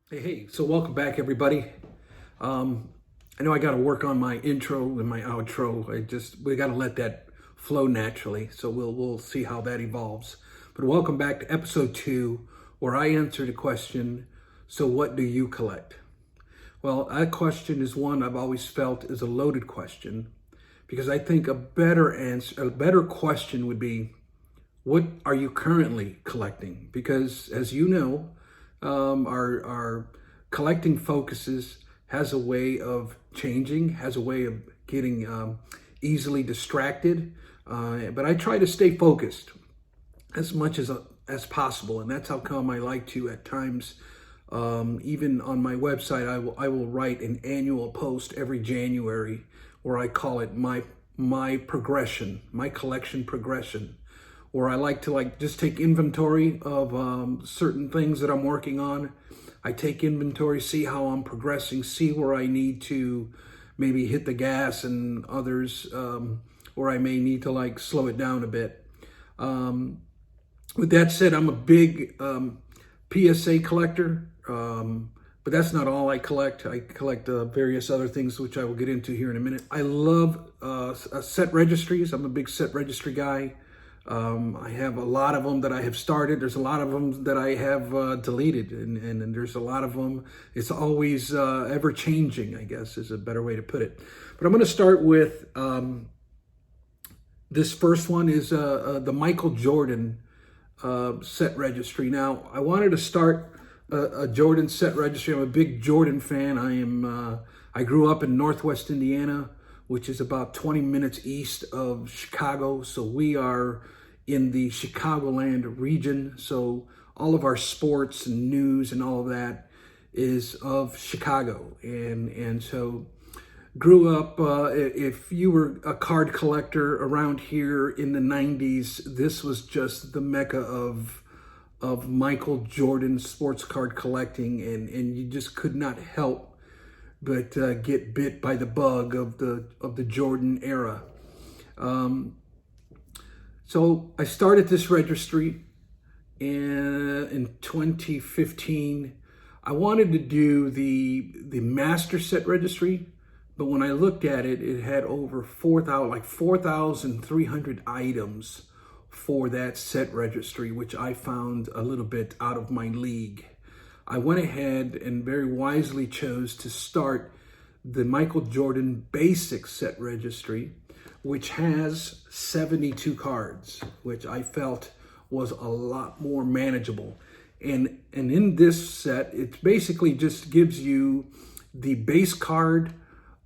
Hey, so welcome back, everybody. I know I got to work on my intro and my outro. We got to let that flow naturally. So we'll see how that evolves. But welcome back to episode 2, where I answer the question, so what do you collect? Well, that question is one I've always felt is a loaded question, because I think a better question would be, what are you currently collecting? Because as you know, our collecting focuses has a way of changing, has a way of getting easily distracted. But I try to stay focused as much as possible, and that's how come I like to at times. Even on my website, I will write an annual post every January where I call it my progression, my collection progression, where I like to just take inventory of certain things that I'm working on. I take inventory, see how I'm progressing, see where I need to maybe hit the gas, and others where I may need to slow it down a bit. With that said, I'm a big PSA collector, but that's not all I collect. I collect various other things, which I will get into here in a minute. I love set registries. I'm a big set registry guy. I have a lot of them that I have started. There's a lot of them that I have deleted, and there's a lot of them. It's always ever changing, I guess, is a better way to put it. But I'm going to start with this first one is the Michael Jordan set registry. Now, I wanted to start a Jordan set registry. I'm a big Jordan fan. I grew up in Northwest Indiana, which is about 20 minutes east of Chicago. So we are in the Chicagoland region. So all of our sports and news and all of that is of Chicago. And so grew up, if you were a card collector around here in the 90s, this was just the mecca of Michael Jordan sports card collecting. And you just could not help but get bit by the bug of the Jordan era. So I started this registry in 2015. I wanted to do the master set registry, but when I looked at it, it had over 4,300 items for that set registry, which I found a little bit out of my league. I went ahead and very wisely chose to start the Michael Jordan Basic Set Registry, which has 72 cards, which I felt was a lot more manageable. And in this set, it basically just gives you the base card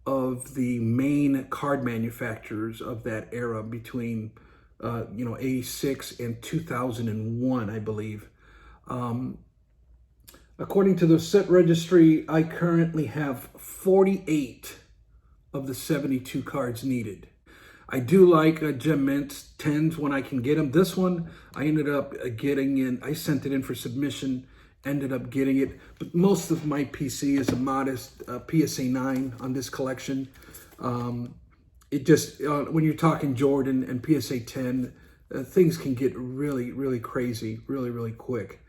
of the main card manufacturers of that era between 86 and 2001, I believe. According to the set registry, I currently have 48 of the 72 cards needed. I do like Gem Mint 10s when I can get them. This one, I ended up getting in. I sent it in for submission, ended up getting it. But most of my PC is a modest PSA 9 on this collection. It just, when you're talking Jordan and PSA 10, things can get really, really crazy, really, really quick.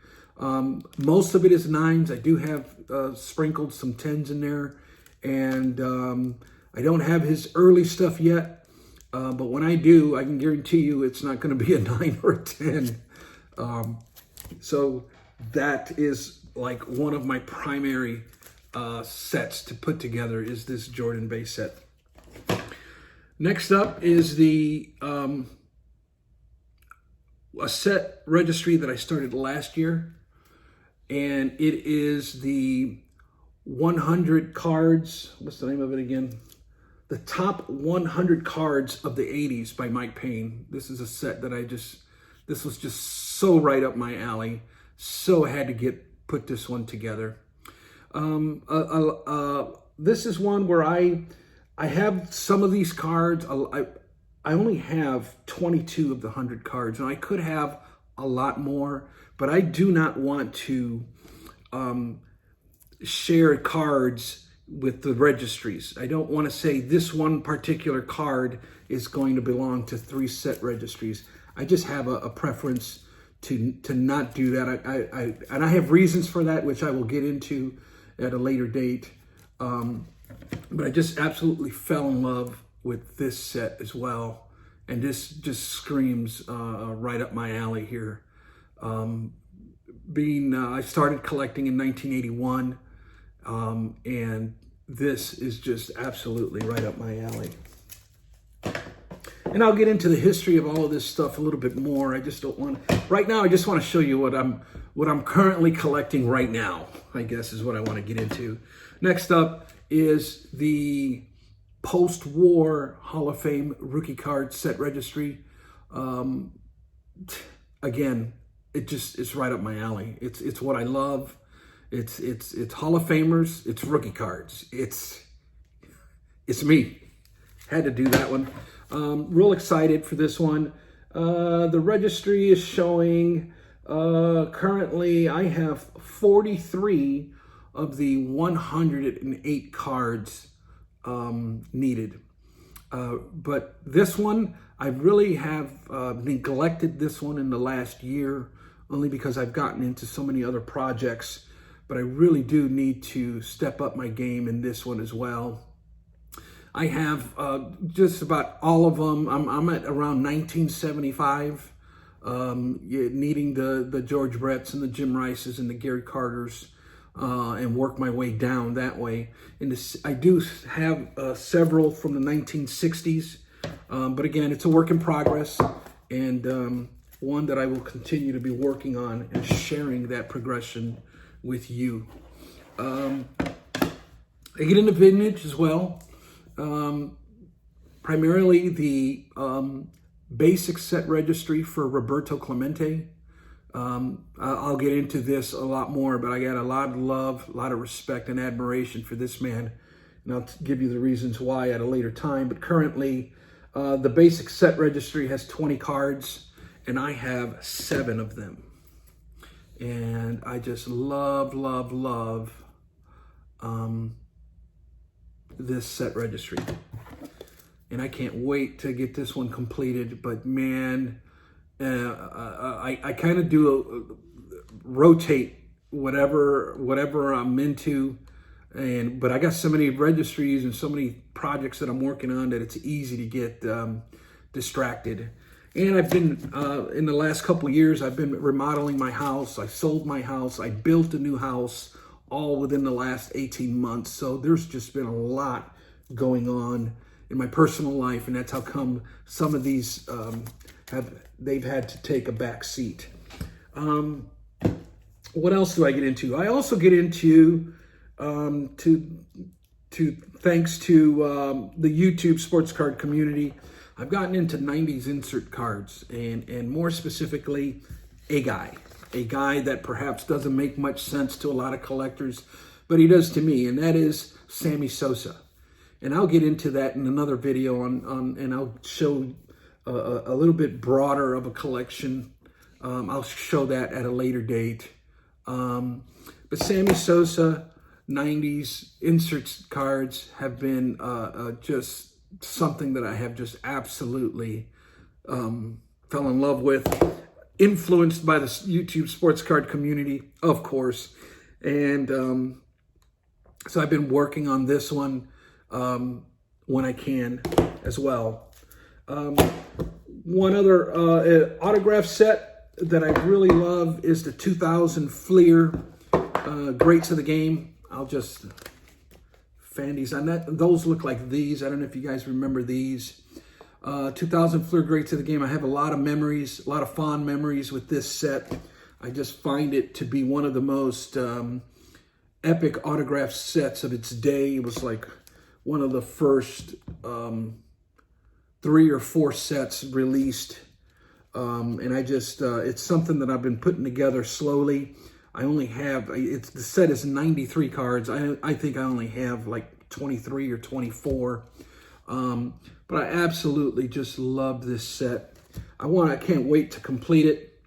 Most of it is 9s. I do have sprinkled some 10s in there, and I don't have his early stuff yet, but when I do, I can guarantee you it's not going to be a 9 or a 10. So that is like one of my primary sets to put together, is this Jordan base set. Next up is a set registry that I started last year. And it is the 100 cards. What's the name of it again? The top 100 cards of the 80s by Mike Payne. This is a set that this was just so right up my alley. So I had to put this one together. This is one where I have some of these cards. I only have 22 of the 100 cards, and I could have a lot more, but I do not want to share cards with the registries. I don't want to say this one particular card is going to belong to 3 set registries. I just have a preference to not do that. And I have reasons for that, which I will get into at a later date. But I just absolutely fell in love with this set as well. And this just screams right up my alley here. I started collecting in 1981, and this is just absolutely right up my alley. And I'll get into the history of all of this stuff a little bit more. I just don't want right now. I just want to show you what I'm currently collecting right now, I guess is what I want to get into. Next up is the post-war Hall of Fame rookie card set registry. Again, it's right up my alley. It's what I love. It's Hall of Famers. It's rookie cards. It's me. Had to do that one. Real excited for this one. The registry is showing currently I have 43 of the 108 cards needed. But this one, I really have neglected this one in the last year, only because I've gotten into so many other projects. But I really do need to step up my game in this one as well. I have just about all of them. I'm at around 1975, needing the George Bretts and the Jim Rices and the Gary Carters, and work my way down that way. And I do have several from the 1960s, but again, it's a work in progress, and one that I will continue to be working on and sharing that progression with you. I get into vintage as well. Primarily the basic set registry for Roberto Clemente. I'll get into this a lot more, but I got a lot of love, a lot of respect and admiration for this man. And I'll give you the reasons why at a later time. But currently, the basic set registry has 20 cards, and I have 7 of them. And I just love this set registry. And I can't wait to get this one completed. But man, I kind of do rotate whatever I'm into, but I got so many registries and so many projects that I'm working on that it's easy to get distracted. And I've been in the last couple of years, I've been remodeling my house. I sold my house. I built a new house, all within the last 18 months. So there's just been a lot going on in my personal life, and that's how come some of these they've had to take a back seat. What else do I get into? I also get into thanks to the YouTube sports card community, I've gotten into 90s insert cards, and more specifically, a guy that perhaps doesn't make much sense to a lot of collectors, but he does to me, and that is Sammy Sosa. And I'll get into that in another video and I'll show a little bit broader of a collection. I'll show that at a later date. But Sammy Sosa 90s insert cards have been just something that I have just absolutely fell in love with, influenced by the YouTube sports card community, of course. And so I've been working on this one when I can as well. One other autograph set that I really love is the 2000 Fleer Greats of the Game. I'll just fan these on that. Those look like these. I don't know if you guys remember these. 2000 Fleer Greats of the Game. I have a lot of memories, a lot of fond memories with this set. I just find it to be one of the most epic autograph sets of its day. It was like one of the first 3 or 4 sets released. And I just, it's something that I've been putting together slowly. I only have, the set is 93 cards. I think I only have like 23 or 24. But I absolutely just love this set. I can't wait to complete it.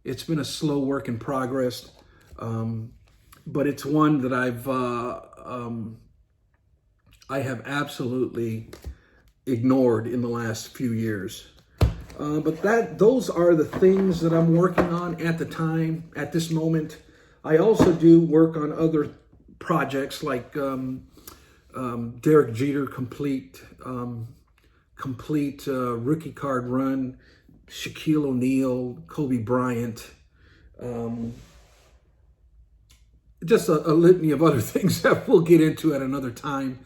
It's been a slow work in progress. But it's one that I have absolutely ignored in the last few years. But those are the things that I'm working on at the time, at this moment. I also do work on other projects like Derek Jeter complete rookie card run, Shaquille O'Neal, Kobe Bryant, just a litany of other things that we'll get into at another time.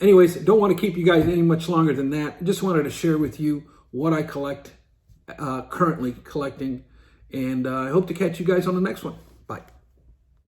Anyways, don't want to keep you guys any much longer than that. Just wanted to share with you what I collect, currently collecting, and I hope to catch you guys on the next one.